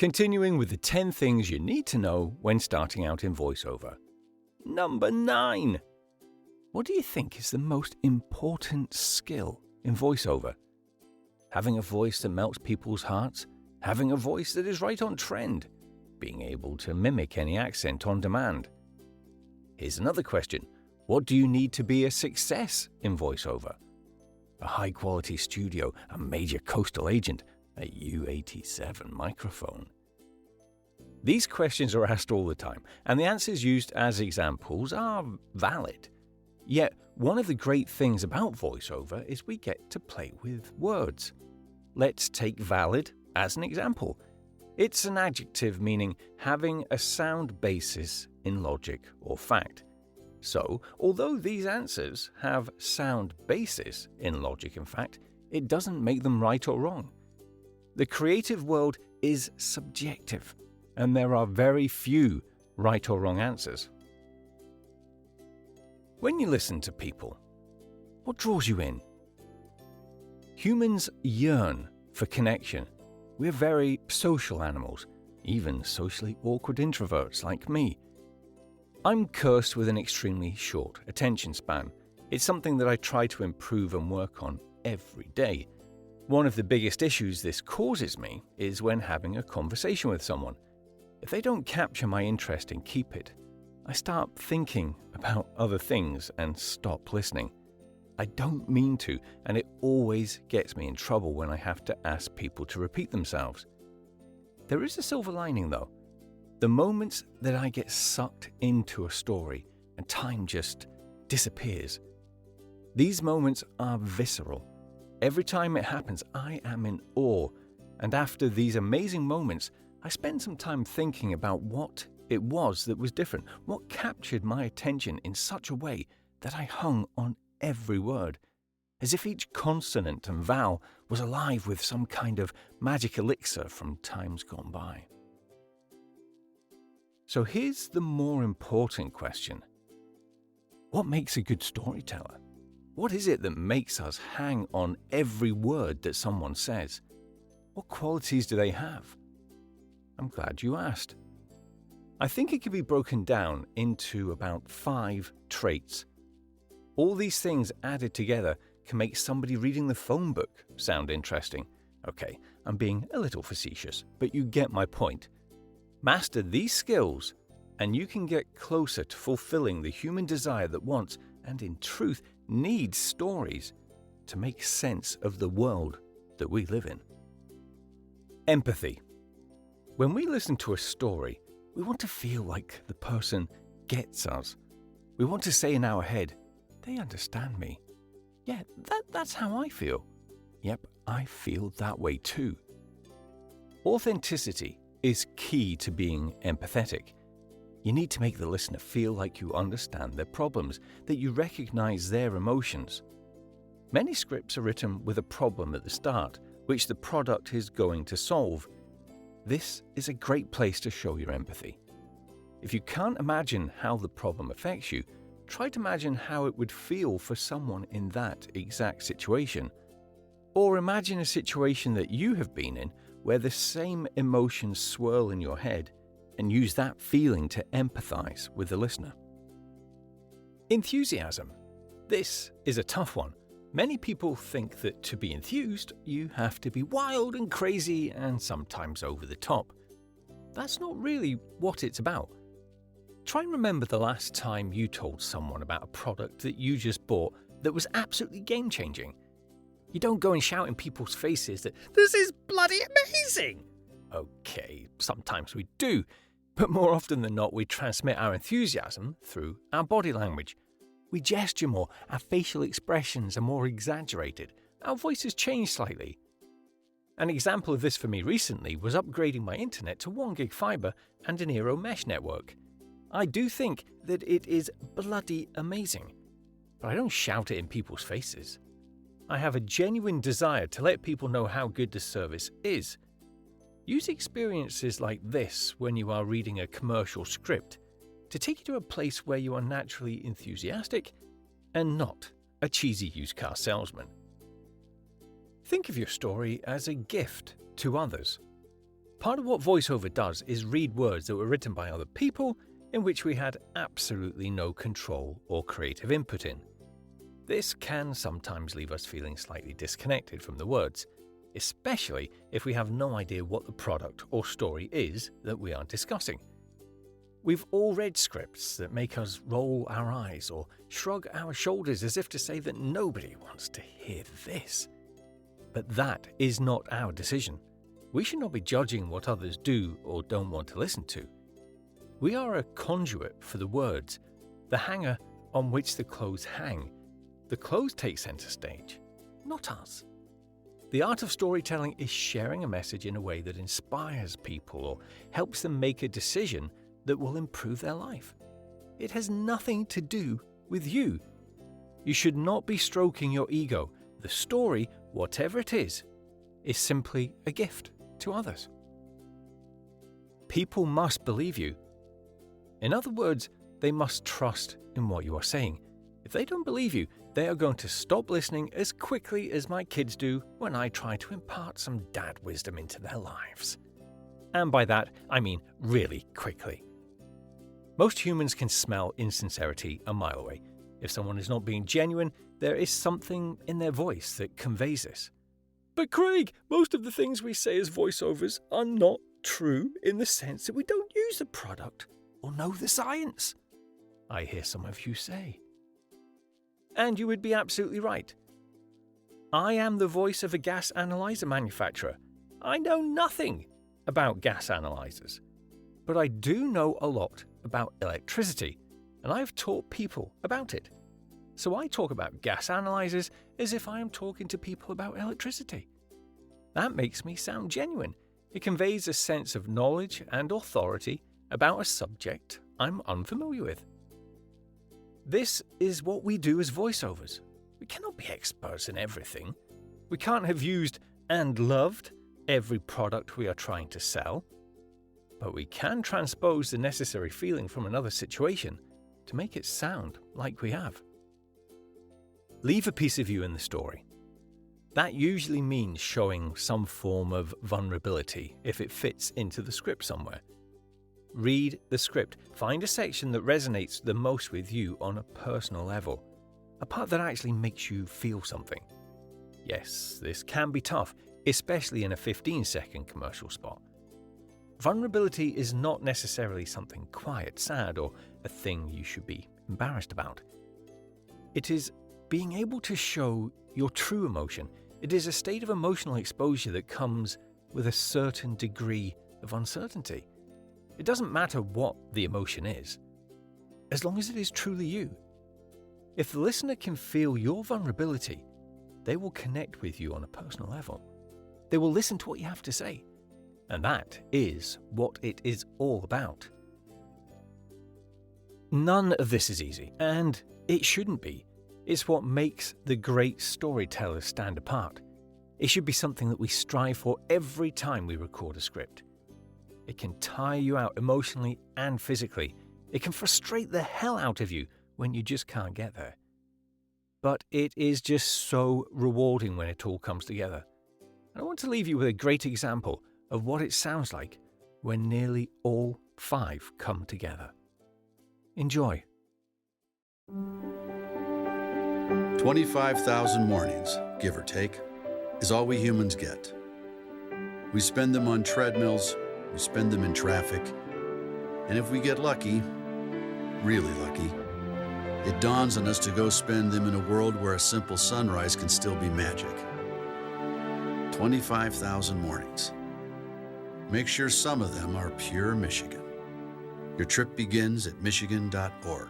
Continuing with the 10 things you need to know when starting out in voiceover. Number 9. What do you think is the most important skill in voiceover? Having a voice that melts people's hearts? Having a voice that is right on trend? Being able to mimic any accent on demand? Here's another question. What do you need to be a success in voiceover? A high-quality studio, a major coastal agent, a U87 microphone. These questions are asked all the time, and the answers used as examples are valid. Yet, one of the great things about voiceover is we get to play with words. Let's take valid as an example. It's an adjective meaning having a sound basis in logic or fact. So, although these answers have sound basis in logic and fact, it doesn't make them right or wrong. The creative world is subjective, and there are very few right or wrong answers. When you listen to people, what draws you in? Humans yearn for connection. We're very social animals, even socially awkward introverts like me. I'm cursed with an extremely short attention span. It's something that I try to improve and work on every day. One of the biggest issues this causes me is when having a conversation with someone. If they don't capture my interest and keep it, I start thinking about other things and stop listening. I don't mean to, and it always gets me in trouble when I have to ask people to repeat themselves. There is a silver lining though. The moments that I get sucked into a story and time just disappears. These moments are visceral. Every time it happens, I am in awe, and after these amazing moments, I spend some time thinking about what it was that was different, what captured my attention in such a way that I hung on every word, as if each consonant and vowel was alive with some kind of magic elixir from times gone by. So here's the more important question. What makes a good storyteller? What is it that makes us hang on every word that someone says? What qualities do they have? I'm glad you asked. I think it can be broken down into about 5 traits. All these things added together can make somebody reading the phone book sound interesting. Okay, I'm being a little facetious, but you get my point. Master these skills, and you can get closer to fulfilling the human desire that wants, and in truth needs, stories to make sense of the world that we live in. Empathy. When we listen to a story, we want to feel like the person gets us. We want to say in our head, they understand me. Yeah, that's how I feel. Yep, I feel that way too. Authenticity is key to being empathetic. You need to make the listener feel like you understand their problems, that you recognize their emotions. Many scripts are written with a problem at the start, which the product is going to solve. This is a great place to show your empathy. If you can't imagine how the problem affects you, try to imagine how it would feel for someone in that exact situation. Or imagine a situation that you have been in where the same emotions swirl in your head, and use that feeling to empathize with the listener. Enthusiasm. This is a tough one. Many people think that to be enthused, you have to be wild and crazy and sometimes over the top. That's not really what it's about. Try and remember the last time you told someone about a product that you just bought that was absolutely game-changing. You don't go and shout in people's faces that, "This is bloody amazing!" Okay, sometimes we do, but more often than not we transmit our enthusiasm through our body language. We gesture more, our facial expressions are more exaggerated, our voices change slightly. An example of this for me recently was upgrading my internet to 1 gig fiber and an Eero mesh network. I do think that it is bloody amazing, but I don't shout it in people's faces. I have a genuine desire to let people know how good the service is. Use experiences like this when you are reading a commercial script to take you to a place where you are naturally enthusiastic and not a cheesy used car salesman. Think of your story as a gift to others. Part of what Voiceover does is read words that were written by other people in which we had absolutely no control or creative input in. This can sometimes leave us feeling slightly disconnected from the words, especially if we have no idea what the product or story is that we are discussing. We've all read scripts that make us roll our eyes or shrug our shoulders as if to say that nobody wants to hear this. But that is not our decision. We should not be judging what others do or don't want to listen to. We are a conduit for the words, the hanger on which the clothes hang. The clothes take center stage, not us. The art of storytelling is sharing a message in a way that inspires people or helps them make a decision that will improve their life. It has nothing to do with you. You should not be stroking your ego. The story, whatever it is simply a gift to others. People must believe you. In other words, they must trust in what you are saying. If they don't believe you, they are going to stop listening as quickly as my kids do when I try to impart some dad wisdom into their lives. And by that, I mean really quickly. Most humans can smell insincerity a mile away. If someone is not being genuine, there is something in their voice that conveys this. But Craig, most of the things we say as voiceovers are not true in the sense that we don't use the product or know the science, I hear some of you say. And you would be absolutely right. I am the voice of a gas analyzer manufacturer. I know nothing about gas analyzers, but I do know a lot about electricity, and I've taught people about it. So I talk about gas analyzers as if I am talking to people about electricity. That makes me sound genuine. It conveys a sense of knowledge and authority about a subject I'm unfamiliar with. This is what we do as voiceovers. We cannot be experts in everything. We can't have used and loved every product we are trying to sell. But we can transpose the necessary feeling from another situation to make it sound like we have. Leave a piece of you in the story. That usually means showing some form of vulnerability if it fits into the script somewhere. Read the script. Find a section that resonates the most with you on a personal level, a part that actually makes you feel something. Yes, this can be tough, especially in a 15-second commercial spot. Vulnerability is not necessarily something quiet, sad, or a thing you should be embarrassed about. It is being able to show your true emotion. It is a state of emotional exposure that comes with a certain degree of uncertainty. It doesn't matter what the emotion is, as long as it is truly you. If the listener can feel your vulnerability, they will connect with you on a personal level. They will listen to what you have to say. And that is what it is all about. None of this is easy, and it shouldn't be. It's what makes the great storytellers stand apart. It should be something that we strive for every time we record a script. It can tire you out emotionally and physically. It can frustrate the hell out of you when you just can't get there. But it is just so rewarding when it all comes together. And I want to leave you with a great example of what it sounds like when nearly all 5 come together. Enjoy. 25,000 mornings, give or take, is all we humans get. We spend them on treadmills, we spend them in traffic, and if we get lucky, really lucky, it dawns on us to go spend them in a world where a simple sunrise can still be magic. 25,000 mornings. Make sure some of them are pure Michigan. Your trip begins at michigan.org.